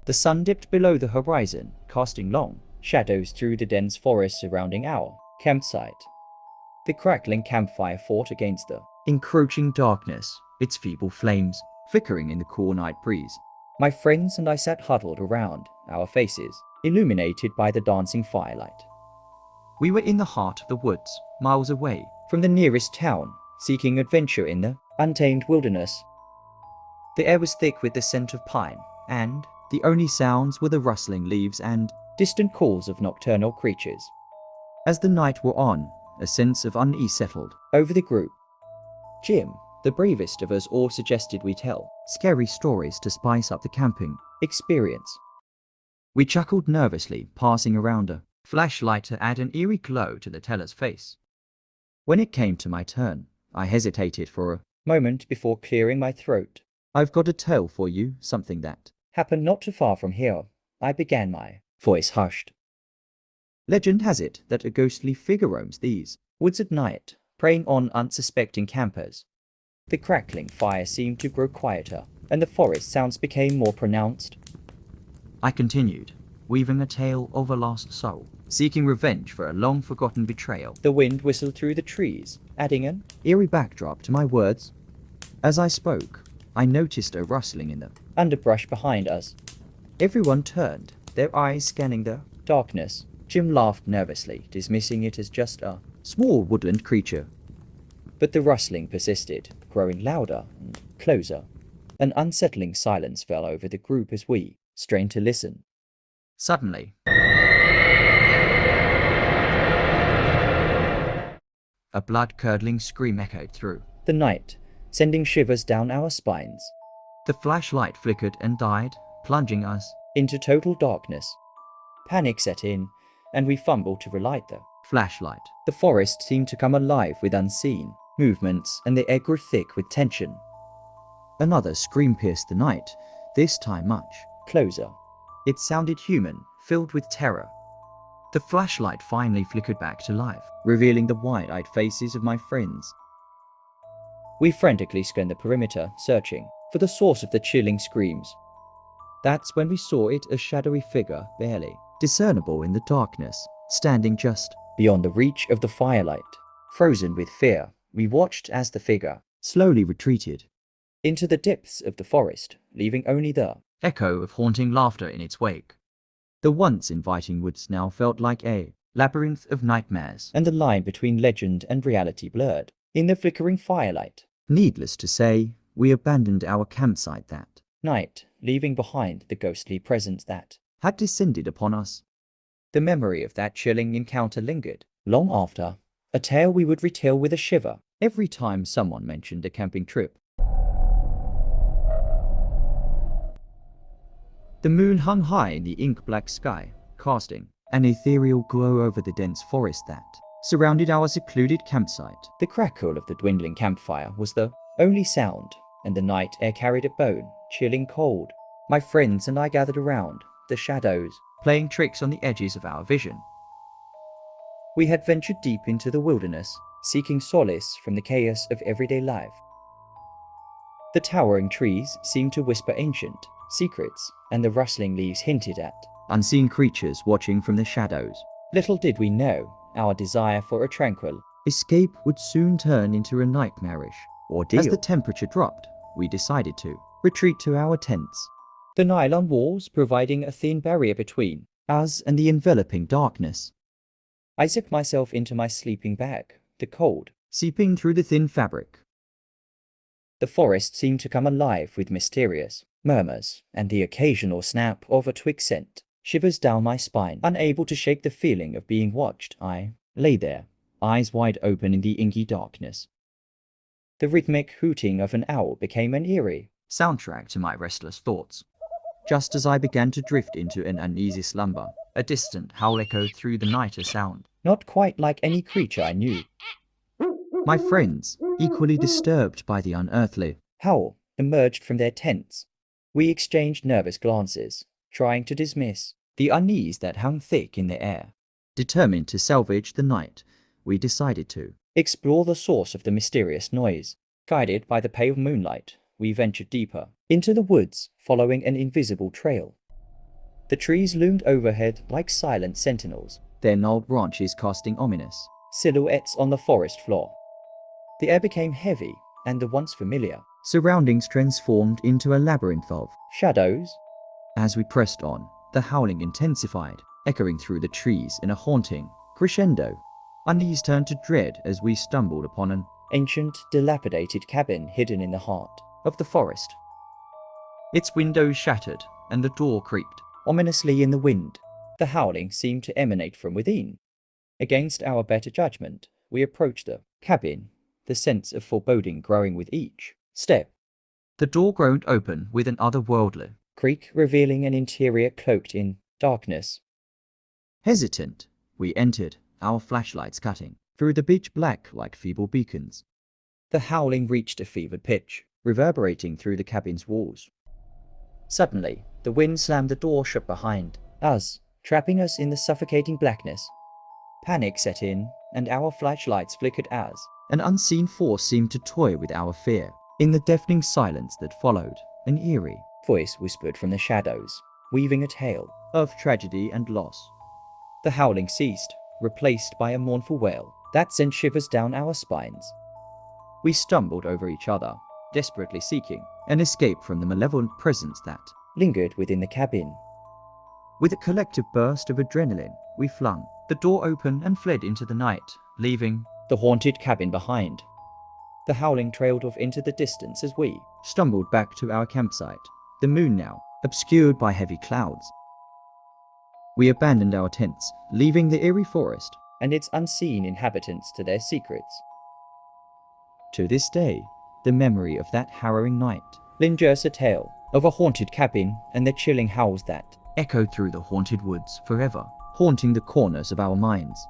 The sun dipped below the horizon, casting long shadows through the dense forest surrounding our campsite. The crackling campfire fought against the encroaching darkness, its feeble flames flickering in the cool night breeze. My friends and I sat huddled around, our faces illuminated by the dancing firelight. We were in the heart of the woods, miles away from the nearest town, seeking adventure in the untamed wilderness. The air was thick with the scent of pine, and the only sounds were the rustling leaves and distant calls of nocturnal creatures. As the night wore on, a sense of unease settled over the group. Jim, the bravest of us all, suggested we tell scary stories to spice up the camping experience. We chuckled nervously, passing around a flashlight to add an eerie glow to the teller's face. When it came to my turn, I hesitated for a moment before clearing my throat. "I've got a tale for you, something that happened not too far from here," I began, my voice hushed. Legend has it that a ghostly figure roams these woods at night, preying on unsuspecting campers. The crackling fire seemed to grow quieter, and the forest sounds became more pronounced. I continued, weaving a tale of a lost soul, seeking revenge for a long-forgotten betrayal. The wind whistled through the trees, adding an eerie backdrop to my words. As I spoke, I noticed a rustling in the underbrush behind us. Everyone turned, their eyes scanning the darkness. Jim laughed nervously, dismissing it as just a small woodland creature. But the rustling persisted, growing louder and closer. An unsettling silence fell over the group as we strained to listen. Suddenly, a blood-curdling scream echoed through the night, sending shivers down our spines. The flashlight flickered and died, plunging us into total darkness. Panic set in, and we fumbled to relight the flashlight. The forest seemed to come alive with unseen movements, and the air grew thick with tension. Another scream pierced the night, this time much closer. It sounded human, filled with terror. The flashlight finally flickered back to life, revealing the wide-eyed faces of my friends. We frantically scanned the perimeter, searching for the source of the chilling screams. That's when we saw it, a shadowy figure, barely discernible in the darkness, standing just beyond the reach of the firelight. Frozen with fear, we watched as the figure slowly retreated into the depths of the forest, leaving only the echo of haunting laughter in its wake. The once inviting woods now felt like a labyrinth of nightmares, and the line between legend and reality blurred in the flickering firelight. Needless to say, we abandoned our campsite that night, leaving behind the ghostly presence that had descended upon us. The memory of that chilling encounter lingered long after, a tale we would retell with a shiver every time someone mentioned a camping trip. The moon hung high in the ink-black sky, casting an ethereal glow over the dense forest that surrounded our secluded campsite. The crackle of the dwindling campfire was the only sound, and the night air carried a bone, chilling cold. My friends and I gathered around, the shadows playing tricks on the edges of our vision. We had ventured deep into the wilderness, seeking solace from the chaos of everyday life. The towering trees seemed to whisper ancient secrets, and the rustling leaves hinted at unseen creatures watching from the shadows. Little did we know, our desire for a tranquil escape would soon turn into a nightmarish ordeal. As the temperature dropped, we decided to retreat to our tents, the nylon walls providing a thin barrier between us and the enveloping darkness. I zipped myself into my sleeping bag, the cold seeping through the thin fabric. The forest seemed to come alive with mysterious murmurs, and the occasional snap of a twig sent shivers down my spine. Unable to shake the feeling of being watched, I lay there, eyes wide open in the inky darkness. The rhythmic hooting of an owl became an eerie soundtrack to my restless thoughts. Just as I began to drift into an uneasy slumber, a distant howl echoed through the night, a sound not quite like any creature I knew. My friends, equally disturbed by the unearthly howl, emerged from their tents. We exchanged nervous glances, trying to dismiss the unease that hung thick in the air. Determined to salvage the night, we decided to explore the source of the mysterious noise. Guided by the pale moonlight, we ventured deeper into the woods, following an invisible trail. The trees loomed overhead like silent sentinels, their gnarled branches casting ominous silhouettes on the forest floor. The air became heavy, and the once familiar surroundings transformed into a labyrinth of shadows. As we pressed on, the howling intensified, echoing through the trees in a haunting crescendo. Unease turned to dread as we stumbled upon an ancient, dilapidated cabin hidden in the heart of the forest. Its windows shattered, and the door creaked ominously in the wind. The howling seemed to emanate from within. Against our better judgment, we approached the cabin, the sense of foreboding growing with each step. The door groaned open with an otherworldly creak, revealing an interior cloaked in darkness. Hesitant, we entered, our flashlights cutting through the pitch black like feeble beacons. The howling reached a fevered pitch, reverberating through the cabin's walls. Suddenly, the wind slammed the door shut behind us, trapping us in the suffocating blackness. Panic set in, and our flashlights flickered as an unseen force seemed to toy with our fear. In the deafening silence that followed, an eerie voice whispered from the shadows, weaving a tale of tragedy and loss. The howling ceased, replaced by a mournful wail that sent shivers down our spines. We stumbled over each other, desperately seeking an escape from the malevolent presence that lingered within the cabin. With a collective burst of adrenaline, we flung the door open and fled into the night, leaving the haunted cabin behind. The howling trailed off into the distance as we stumbled back to our campsite, the moon now obscured by heavy clouds. We abandoned our tents, leaving the eerie forest and its unseen inhabitants to their secrets. To this day, the memory of that harrowing night lingers, a tale of a haunted cabin and the chilling howls that echoed through the haunted woods forever, haunting the corners of our minds.